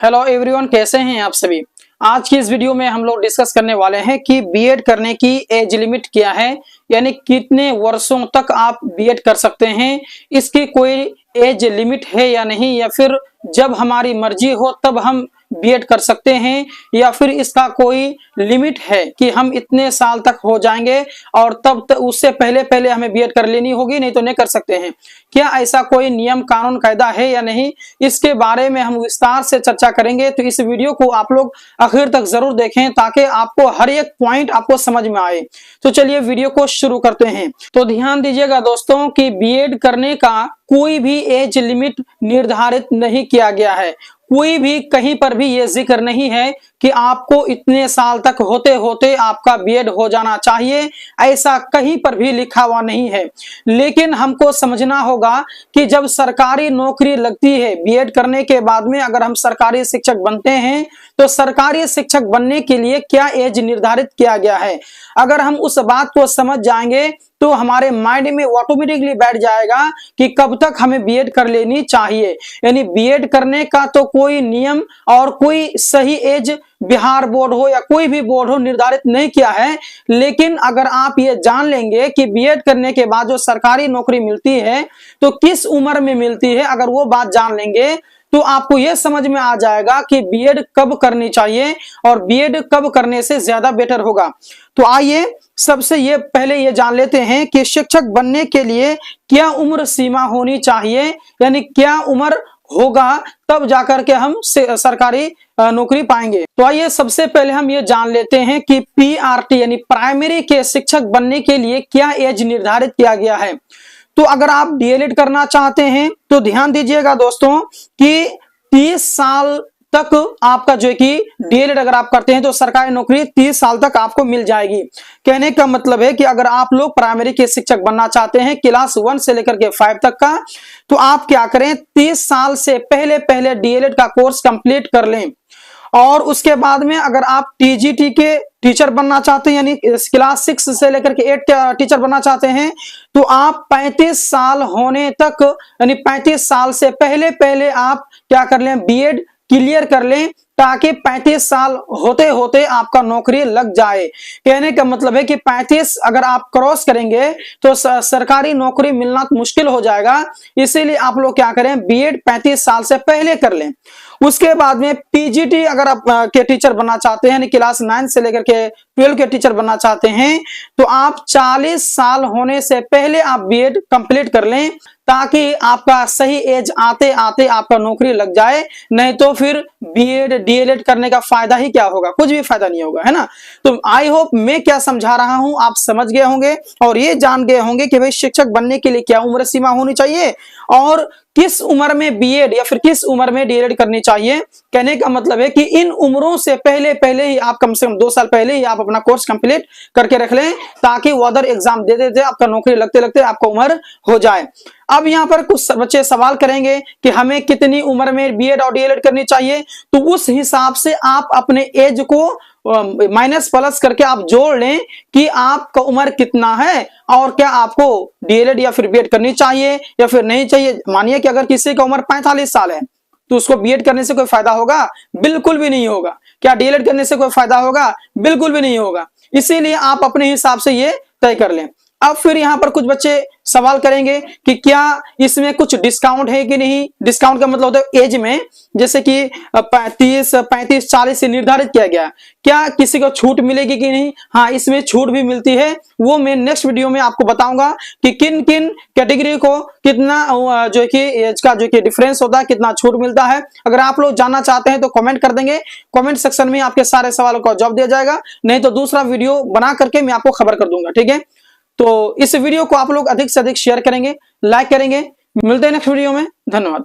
Hello everyone, कैसे हैं आप सभी। आज की इस वीडियो में हम लोग डिस्कस करने वाले हैं कि बीएड करने की एज लिमिट क्या है, यानी कितने वर्षों तक आप बीएड कर सकते हैं। इसकी कोई एज लिमिट है या नहीं, या फिर जब हमारी मर्जी हो तब हम बीएड कर सकते हैं, या फिर इसका कोई लिमिट है कि हम इतने साल तक हो जाएंगे और तब तक उससे पहले पहले हमें बीएड कर लेनी होगी, नहीं तो नहीं कर सकते हैं। क्या ऐसा कोई नियम कानून कायदा है या नहीं, इसके बारे में हम विस्तार से चर्चा करेंगे। तो इस वीडियो को आप लोग आखिर तक जरूर देखें ताकि आपको हर एक पॉइंट आपको समझ में आए। तो चलिए वीडियो को शुरू करते हैं। तो ध्यान दीजिएगा दोस्तों कि बीएड करने का कोई भी एज लिमिट निर्धारित नहीं किया गया है। कोई भी कहीं पर भी ये जिक्र नहीं है कि आपको इतने साल तक होते होते आपका बीएड हो जाना चाहिए, ऐसा कहीं पर भी लिखा हुआ नहीं है। लेकिन हमको समझना होगा कि जब सरकारी नौकरी लगती है, बीएड करने के बाद में अगर हम सरकारी शिक्षक बनते हैं तो सरकारी शिक्षक बनने के लिए क्या एज निर्धारित किया गया है। अगर हम उस बात को समझ जाएंगे तो हमारे माइंड में ऑटोमेटिकली बैठ जाएगा कि कब तक हमें बीएड कर लेनी चाहिए। यानी बीएड करने का तो कोई नियम और कोई सही एज बिहार बोर्ड हो या कोई भी बोर्ड हो निर्धारित नहीं किया है। लेकिन अगर आप ये जान लेंगे कि बीएड करने के बाद जो सरकारी नौकरी मिलती है तो किस उम्र में मिलती है, अगर वो बात जान लेंगे तो आपको यह समझ में आ जाएगा कि बीएड कब करनी चाहिए और बीएड कब करने से ज्यादा बेटर होगा। तो आइए सबसे ये पहले ये जान लेते हैं कि शिक्षक बनने के लिए क्या उम्र सीमा होनी चाहिए, यानी क्या उम्र होगा तब जाकर के हम सरकारी नौकरी पाएंगे। तो आइए सबसे पहले हम ये जान लेते हैं कि पीआरटी यानी प्राइमरी के शिक्षक बनने के लिए क्या एज निर्धारित किया गया है। तो अगर आप डीएलएड करना चाहते हैं तो ध्यान दीजिएगा दोस्तों कि 30 साल तक आपका जो है कि डीएलएड अगर आप करते हैं तो सरकारी नौकरी 30 साल तक आपको मिल जाएगी। कहने का मतलब है कि अगर आप लोग प्राइमरी के शिक्षक बनना चाहते हैं क्लास 1 से लेकर के 5 तक का, तो आप क्या करें, 30 साल से पहले पहले डीएलएड का कोर्स कंप्लीट कर लें। और उसके बाद में अगर आप टीजीटी के टीचर बनना चाहते हैं, यानी क्लास 6 से लेकर के 8 टीचर बनना चाहते हैं, तो आप 35 साल होने तक, यानी 35 साल से पहले पहले आप क्या कर लें, बीएड क्लियर कर लें, ताकि 35 साल होते होते आपका नौकरी लग जाए। कहने का मतलब है कि 35 अगर आप क्रॉस करेंगे तो सरकारी नौकरी मिलना मुश्किल हो जाएगा। इसीलिए आप लोग क्या करें, बीएड 35 साल से पहले कर लें। उसके बाद में पीजीटी अगर आप के टीचर बनना चाहते हैं, यानी क्लास 9 से लेकर के 12 के टीचर बनना चाहते हैं, तो आप 40 साल होने से पहले आप बीएड कंप्लीट कर लें, ताकि आपका सही एज आते आते आपका नौकरी लग जाए। नहीं तो फिर बीएड डीएलएड करने का फायदा ही क्या होगा, कुछ भी फायदा नहीं होगा, है ना। तो आई होप मैं क्या समझा रहा हूं आप समझ गए होंगे और ये जान गए होंगे कि भाई शिक्षक बनने के लिए क्या उम्र सीमा होनी चाहिए और किस उम्र में बीएड या फिर किस उम्र में डीएलएड करनी चाहिए। कहने का मतलब है कि इन उम्रों से पहले पहले ही आप कम से कम 2 साल पहले ही आप अपना कोर्स कंप्लीट करके रख लें, ताकि वो अदर एग्जाम दे देते आपका नौकरी लगते लगते आपका उम्र हो जाए। अब यहाँ पर कुछ बच्चे सवाल करेंगे कि हमें कितनी उम्र में बीएड और डीएलएड करनी चाहिए, तो उस हिसाब से आप अपने एज को माइनस प्लस करके आप जोड़ लें कि आपका उम्र कितना है और क्या आपको डीएलएड या फिर बीएड करनी चाहिए या फिर नहीं चाहिए। मानिए कि अगर किसी का उम्र 45 साल है तो उसको बीएड करने से कोई फायदा होगा? बिल्कुल भी नहीं होगा। क्या डीएलएड करने से कोई फायदा होगा? बिल्कुल भी नहीं होगा। इसीलिए आप अपने हिसाब से ये तय कर लें। अब फिर यहाँ पर कुछ बच्चे सवाल करेंगे कि क्या इसमें कुछ डिस्काउंट है कि नहीं। डिस्काउंट का मतलब होता है एज में, जैसे कि 35, 35, 40 से निर्धारित किया गया, क्या किसी को छूट मिलेगी कि नहीं। हाँ, इसमें छूट भी मिलती है। वो मैं नेक्स्ट वीडियो में आपको बताऊंगा कि किन किन कैटेगरी को कितना जो कि एज का जो कि डिफरेंस होता है, कितना छूट मिलता है। अगर आप लोग जानना चाहते हैं तो कमेंट कर देंगे, कमेंट सेक्शन में आपके सारे सवालों का जवाब दिया जाएगा। नहीं तो दूसरा वीडियो बना करके मैं आपको खबर कर दूंगा, ठीक है। तो इस वीडियो को आप लोग अधिक से अधिक शेयर करेंगे, लाइक करेंगे। मिलते हैं नेक्स्ट वीडियो में। धन्यवाद।